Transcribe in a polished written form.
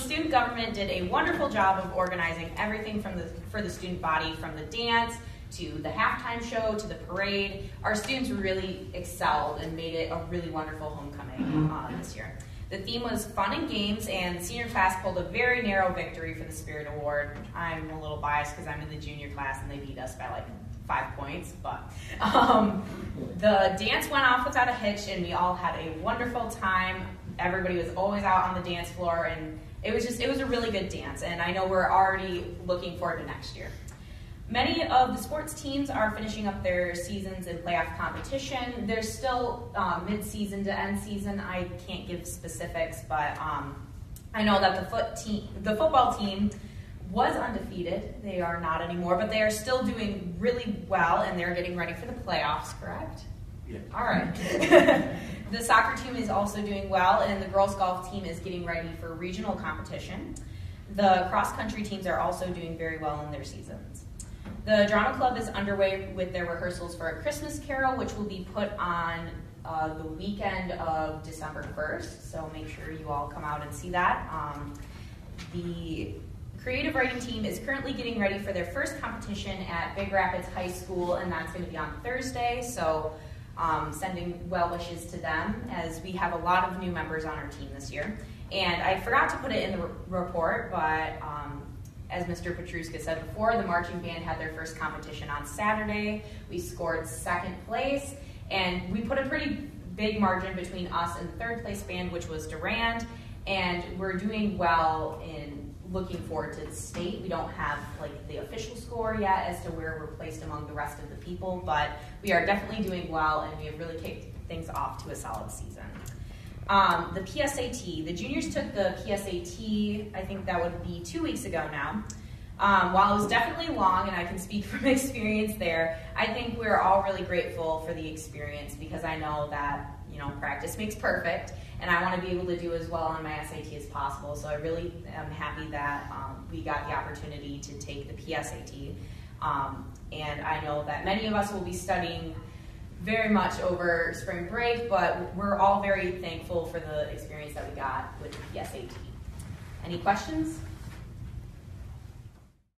student government did a wonderful job of organizing everything for the student body, from the dance to the halftime show to the parade. Our students really excelled and made it a really wonderful homecoming this year. The theme was fun and games, and the senior class pulled a very narrow victory for the Spirit Award. I'm a little biased because I'm in the junior class and they beat us by like 5 points, but the dance went off without a hitch and we all had a wonderful time. Everybody was always out on the dance floor, and it was a really good dance, and I know we're already looking forward to next year. Many of the sports teams are finishing up their seasons in playoff competition. There's still mid-season to end season. I can't give specifics, but I know that the football team was undefeated. They are not anymore, but they are still doing really well, and they're getting ready for the playoffs, correct? Yeah. All right. The soccer team is also doing well, and the girls golf team is getting ready for regional competition. The cross-country teams are also doing very well in their seasons. The drama club is underway with their rehearsals for A Christmas Carol, which will be put on the weekend of December 1st, so make sure you all come out and see that. The creative writing team is currently getting ready for their first competition at Big Rapids High School, and that's going to be on Thursday, so sending well wishes to them, as we have a lot of new members on our team this year. And I forgot to put it in the report, but as Mr. Petruska said before, the marching band had their first competition on Saturday. We scored second place, and we put a pretty big margin between us and the third place band, which was Durand, and we're doing well in looking forward to the state. We don't have like the official score yet as to where we're placed among the rest of the people, but we are definitely doing well, and we have really kicked things off to a solid season. The PSAT, the juniors took the PSAT, I think that would be 2 weeks ago now. While it was definitely long, and I can speak from experience there, I think we're all really grateful for the experience, because I know that, you know, practice makes perfect, and I want to be able to do as well on my SAT as possible. So I really am happy that we got the opportunity to take the PSAT. And I know that many of us will be studying very much over spring break, but we're all very thankful for the experience that we got with the PSAT. Any questions?